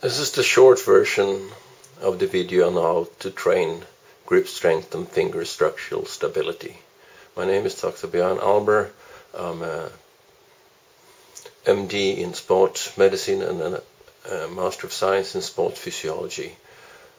This is the short version of the video on how to train grip strength and finger structural stability. My name is Dr. Björn Alber. I'm a MD in sports medicine and a Master of Science in sports physiology.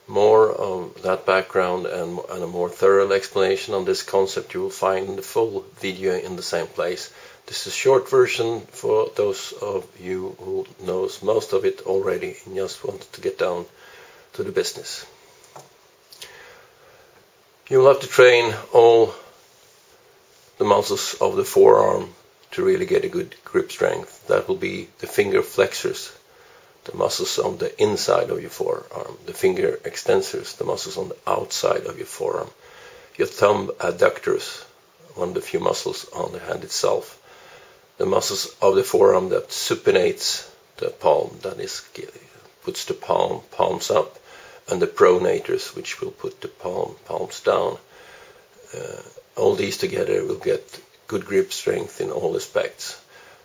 More of that background and a more thorough explanation on this concept you will find in the full video in the same place. This is a short version for those of you who knows most of it already and just wanted to get down to the business. You will have to train all the muscles of the forearm to really get a good grip strength. That will be the finger flexors, the muscles on the inside of your forearm, the finger extensors, the muscles on the outside of your forearm, your thumb adductors, one of the few muscles on the hand itself, the muscles of the forearm that supinates the palm, that is, puts the palms up, and the pronators, which will put the palms down. All these together will get good grip strength in all aspects.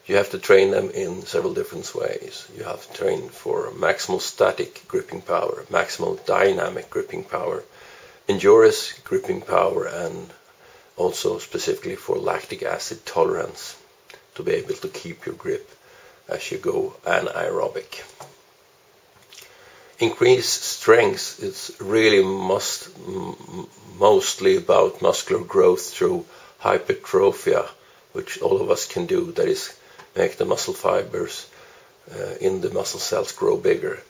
You have to train them in several different ways. You have to train for maximal static gripping power, maximal dynamic gripping power, endurance gripping power, and also specifically for lactic acid tolerance to be able to keep your grip as you go anaerobic. Increased strength is really mostly about muscular growth through hypertrophy, which all of us can do. That is, make the muscle fibers in the muscle cells grow bigger.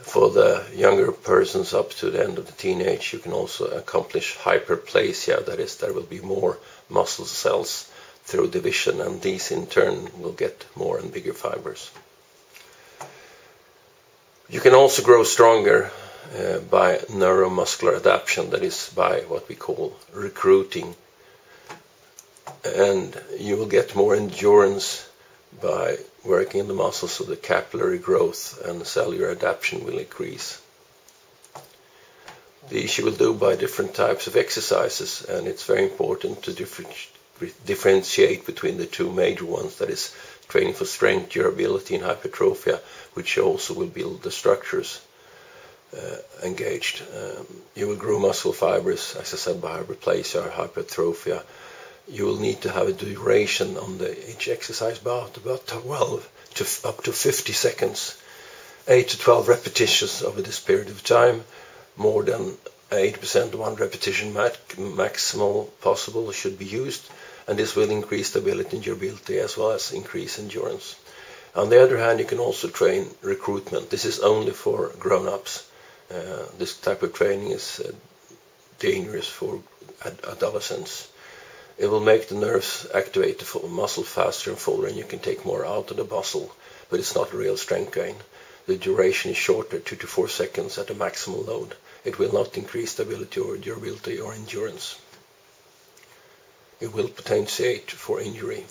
For the younger persons up to the end of the teenage, you can also accomplish hyperplasia. That is, there will be more muscle cells through division, and these in turn will get more and bigger fibers. You can also grow stronger by neuromuscular adaptation, that is by what we call recruiting, and you will get more endurance by working in the muscles, so the capillary growth and cellular adaptation will increase. These you will do by different types of exercises, and it's very important to differentiate between the two major ones, that is training for strength, durability, and hypertrophy, which also will build the structures engaged. You will grow muscle fibers, as I said, by hyperplasia or hypertrophy. You will need to have a duration on each exercise about 12 to up to 50 seconds, 8 to 12 repetitions over this period of time. More than 80% of one repetition maximal possible should be used, and this will increase stability and durability as well as increase endurance. On the other hand, you can also train recruitment. This is only for grown-ups. This type of training is dangerous for adolescents. It will make the nerves activate the muscle faster and fuller, and you can take more out of the muscle, but it's not a real strength gain. The duration is shorter, 2 to 4 seconds at a maximal load. It will not increase stability or durability or endurance. It will potentiate for injury.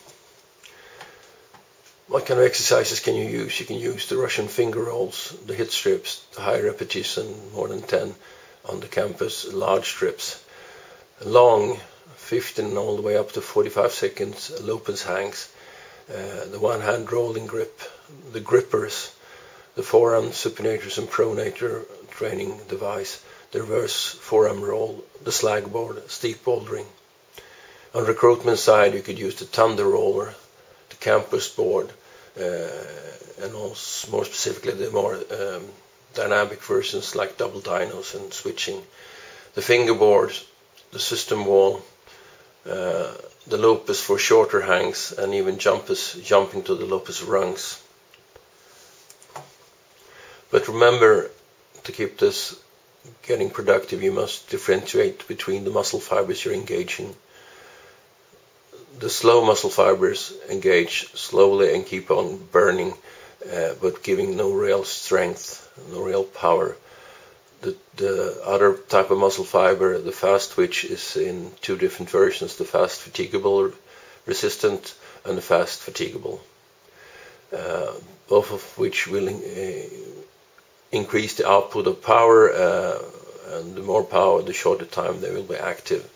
What kind of exercises can you use? You can use the Russian finger rolls, the hit strips, the high repetition, more than 10 on the campus, large strips, long, 15 all the way up to 45 seconds, Lopez hangs, the one-hand rolling grip, the grippers, the forearm supinators and pronator training device, the reverse forearm roll, the slag board, steep bouldering. On recruitment side, you could use the thunder roller, the campus board, and also more specifically the more dynamic versions like double dynos and switching, the fingerboard, the system wall, the lopus for shorter hangs, and even jumping to the lopus rungs. But remember, to keep this getting productive, you must differentiate between the muscle fibers you're engaging. The slow muscle fibers engage slowly and keep on burning, but giving no real strength, no real power. The other type of muscle fiber, the fast twitch, is in two different versions, the fast fatigable resistant and the fast fatigable, both of which will increase the output of power, and the more power, the shorter time they will be active.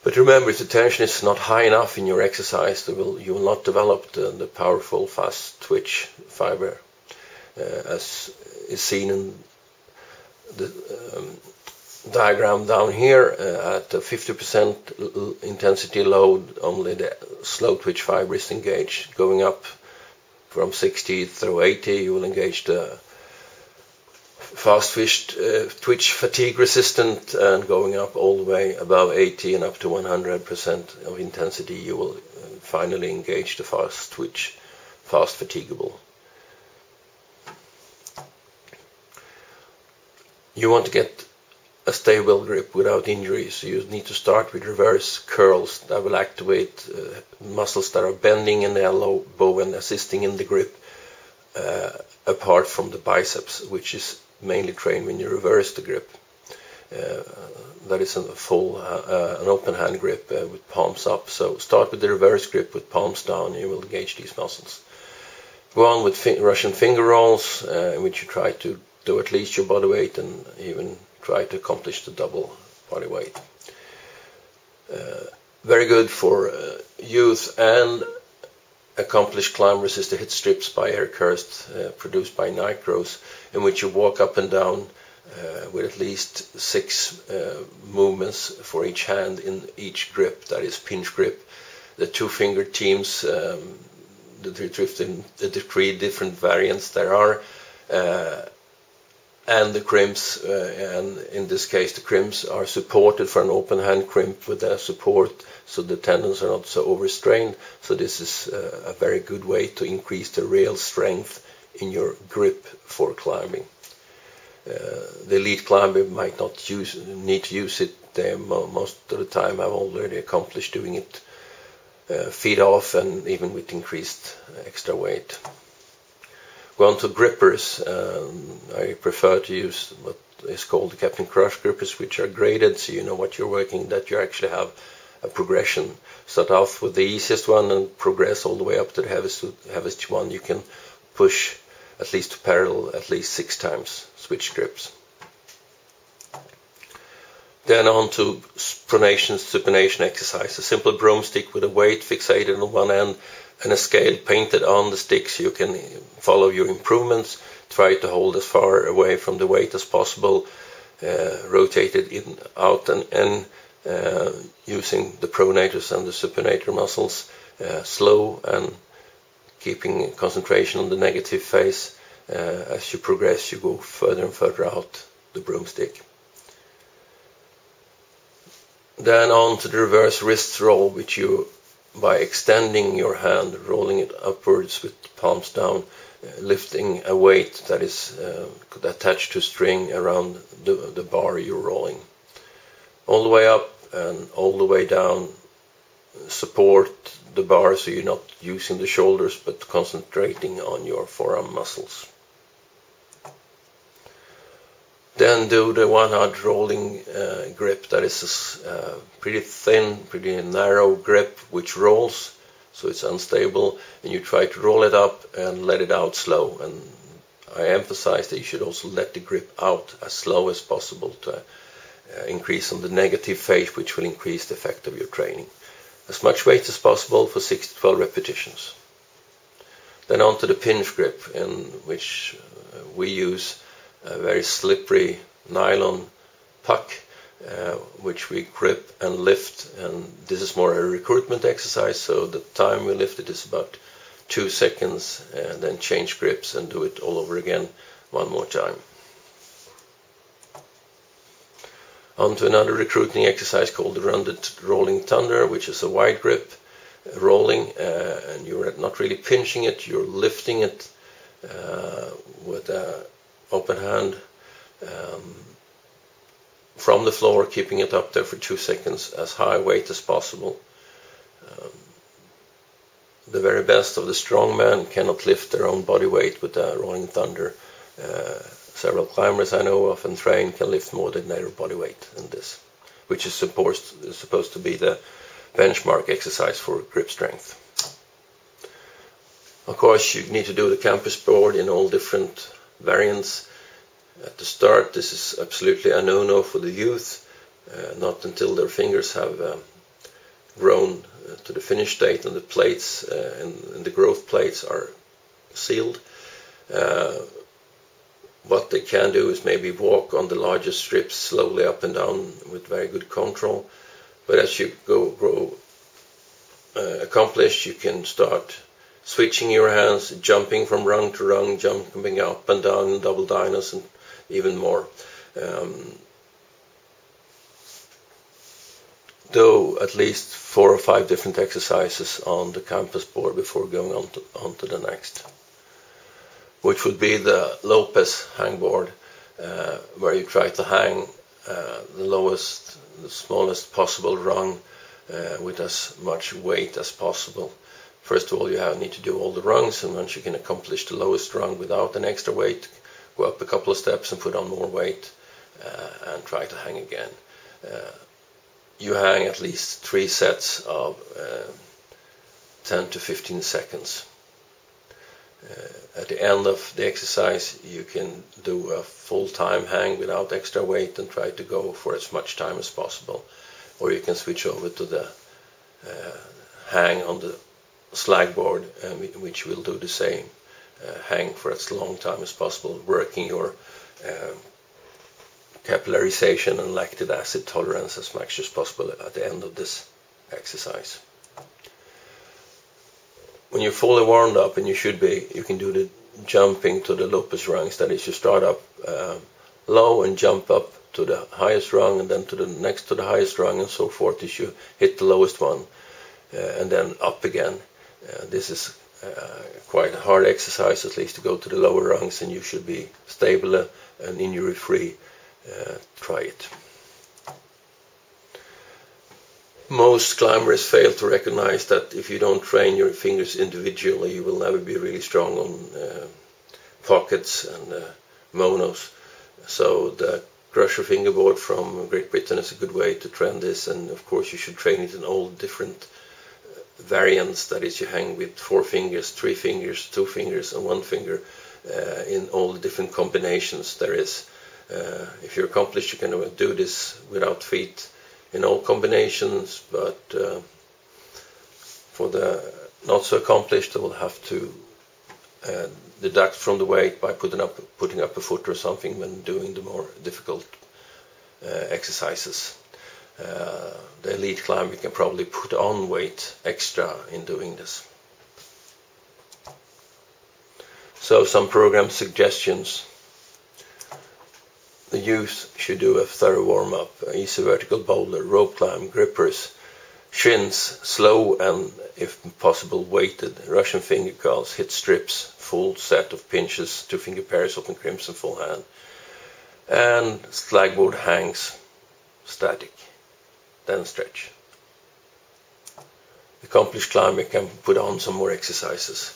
But remember, if the tension is not high enough in your exercise, you will not develop the powerful fast twitch fiber. as is seen in the diagram down here. At a 50% intensity load, only the slow twitch fiber is engaged. Going up from 60 through 80, you will engage the fast twitch fatigue resistant, and going up all the way above 80 and up to 100% of intensity, you will finally engage the fast twitch, fast fatigable. You want to get a stable grip without injury, so you need to start with reverse curls that will activate muscles that are bending in the elbow and assisting in the grip, apart from the biceps, which is mainly trained when you reverse the grip. That is an open hand grip with palms up. So start with the reverse grip with palms down, and you will engage these muscles. Go on with Russian finger rolls, in which you try to do at least your body weight and even try to accomplish the double body weight. Very good for youth and accomplished climbers is the hit strips by Eric Hurst, produced by Nitros, in which you walk up and down with at least 6 movements for each hand in each grip, that is pinch grip. The 2-finger teams, the 3 different variants there are, and the crimps, and in this case the crimps are supported for an open hand crimp with a support so the tendons are not so overstrained. So this is a very good way to increase the real strength in your grip for climbing. The elite climber might not need to use it. They most of the time have already accomplished doing it feet off and even with increased extra weight. Go on to grippers. I prefer to use what is called the Captain Crush grippers, which are graded, so you know what you're working, that you actually have a progression. Start off with the easiest one and progress all the way up to the heaviest one. You can push at least to parallel at least 6 times, switch grips. Then on to pronation, supination exercise. A simple broomstick with a weight fixated on one end and a scale painted on the stick, so you can follow your improvements. Try to hold as far away from the weight as possible, rotate it in, out and in, using the pronators and the supinator muscles, slow and keeping concentration on the negative phase. As you progress, you go further and further out the broomstick. Then on to the reverse wrist roll, which you, by extending your hand, rolling it upwards with palms down, lifting a weight that is attached to string around the bar you're rolling. All the way up and all the way down, support the bar so you're not using the shoulders but concentrating on your forearm muscles. Then do the one-hand rolling grip. That is a pretty thin, pretty narrow grip which rolls, so it's unstable, and you try to roll it up and let it out slow. And I emphasize that you should also let the grip out as slow as possible to increase on the negative phase, which will increase the effect of your training. As much weight as possible for 6 to 12 repetitions. Then on to the pinch grip, in which we use a very slippery nylon puck, which we grip and lift, and this is more a recruitment exercise, so the time we lift it is about 2 seconds, and then change grips and do it all over again one more time. On to another recruiting exercise called the rounded rolling thunder, which is a wide grip rolling, and you're not really pinching it, you're lifting it with a open hand from the floor, keeping it up there for 2 seconds, as high weight as possible. The very best of the strongmen cannot lift their own body weight with a rolling thunder. Several climbers I know of and train can lift more than their body weight in this, which is supposed to be the benchmark exercise for grip strength. Of course, you need to do the campus board in all different variants. At the start, this is absolutely a no-no for the youth, not until their fingers have grown to the finish state and the plates and the growth plates are sealed. what they can do is maybe walk on the larger strips slowly up and down with very good control. But as you grow accomplished, you can start switching your hands, jumping from rung to rung, jumping up and down, double dinos, and even more. Do at least 4 or 5 different exercises on the campus board before going on to the next, which would be the Lopez hangboard, where you try to hang the smallest possible rung with as much weight as possible. First of all, you need to do all the rungs, and once you can accomplish the lowest rung without an extra weight, go up a couple of steps and put on more weight and try to hang again. You hang at least 3 sets of 10 to 15 seconds. At the end of the exercise, you can do a full-time hang without extra weight and try to go for as much time as possible. Or you can switch over to the hang on the slag board, which will do the same. Hang for as long time as possible, working your capillarization and lactic acid tolerance as much as possible at the end of this exercise. When you're fully warmed up, and you should be, you can do the jumping to the Lopez rungs. That is, you start up low and jump up to the highest rung, and then to the next to the highest rung, and so forth as you hit the lowest one, and then up again. This is quite a hard exercise, at least to go to the lower rungs, and you should be stable and injury-free. Try it. Most climbers fail to recognize that if you don't train your fingers individually, you will never be really strong on pockets and monos. So the crusher fingerboard from Great Britain is a good way to train this, and of course you should train it in all different variants. That is, you hang with 4 fingers, 3 fingers, 2 fingers and 1 finger in all the different combinations there is. If you're accomplished, you can do this without feet in all combinations, but for the not so accomplished, they will have to deduct from the weight by putting up a foot or something when doing the more difficult exercises. The elite climber can probably put on weight extra in doing this. So some program suggestions. The youth should do a thorough warm-up, easy vertical boulder, rope climb, grippers, shins, slow and, if possible, weighted, Russian finger curls, hit strips, full set of pinches, 2 finger pairs, open crimson, full hand, and slagboard hangs, static, then stretch. The accomplished climber can put on some more exercises.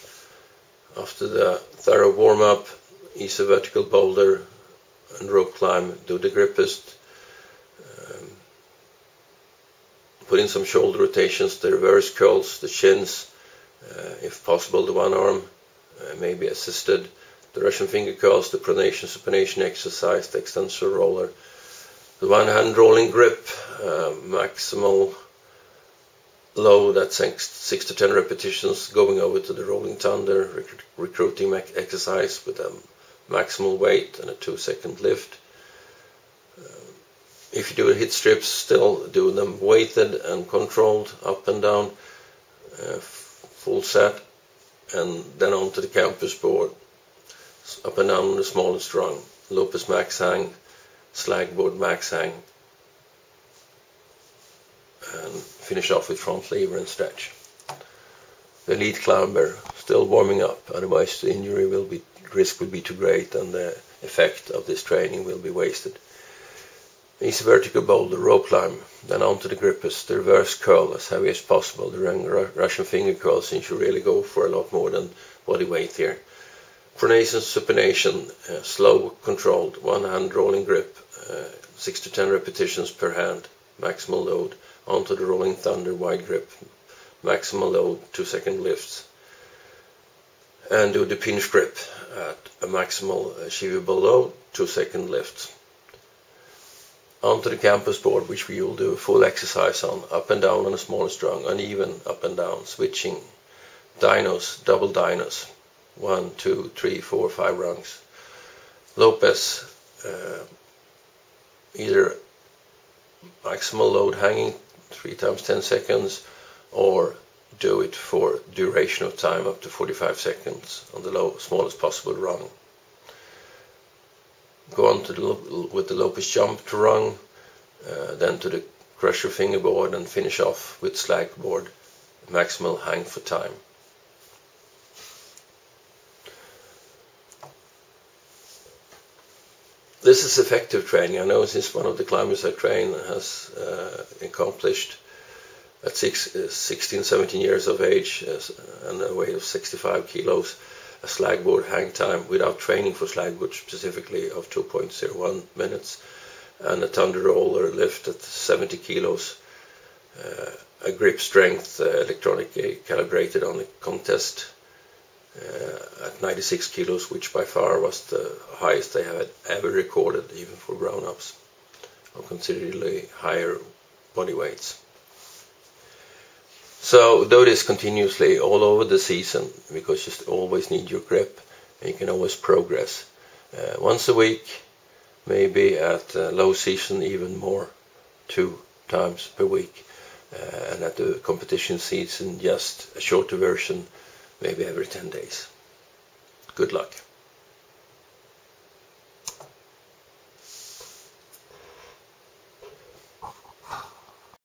After the thorough warm-up, easy vertical boulder and rope climb, do the grippist, put in some shoulder rotations, the reverse curls, the shins, if possible the one arm, maybe assisted, the Russian finger curls, the pronation supination exercise, the extensor roller, the one hand rolling grip, maximal load at 6 to 10 repetitions, going over to the rolling thunder, recruiting exercise with a maximal weight and a 2-second lift. If you do hit strips, still do them weighted and controlled, up and down, full set, and then onto the campus board, up and down on the smallest rung, Lopez max hang, slagboard max hang, and finish off with front lever and stretch. The elite climber still warming up, otherwise the injury risk will be too great and the effect of this training will be wasted. Easy vertical boulder, rope climb, then onto the grippers, the reverse curl as heavy as possible, the Russian finger curl, since you really go for a lot more than body weight here. Pronation supination, slow, controlled, one hand rolling grip, 6 to 10 repetitions per hand, maximal load, onto the rolling thunder, wide grip, maximal load, 2-second lifts, and do the pinch grip at a maximal achievable load, 2-second lifts. Onto the campus board, which we will do a full exercise on, up and down on the smallest rung, uneven up and down, switching, dinos, double dinos, 1, 2, 3, 4, 5 rungs. Lopez, either maximal load hanging 3 times 10 seconds, or do it for duration of time up to 45 seconds on the smallest possible rung. Go on to with the Lopez jump to rung, then to the crusher fingerboard, and finish off with slag board, maximal hang for time. This is effective training. I know since one of the climbers I train has accomplished at 16, 17 years of age and a weight of 65 kilos, a slagboard hang time without training for slagboard specifically of 2.01 minutes, and a thunder roller lift at 70 kilos, a grip strength electronically calibrated on the contest at 96 kilos, which by far was the highest they had ever recorded, even for grown-ups, of considerably higher body weights. So do this continuously all over the season, because you always need your grip and you can always progress. Once a week, maybe at low season even more, 2 times per week, and at the competition season just a shorter version, maybe every 10 days. Good luck.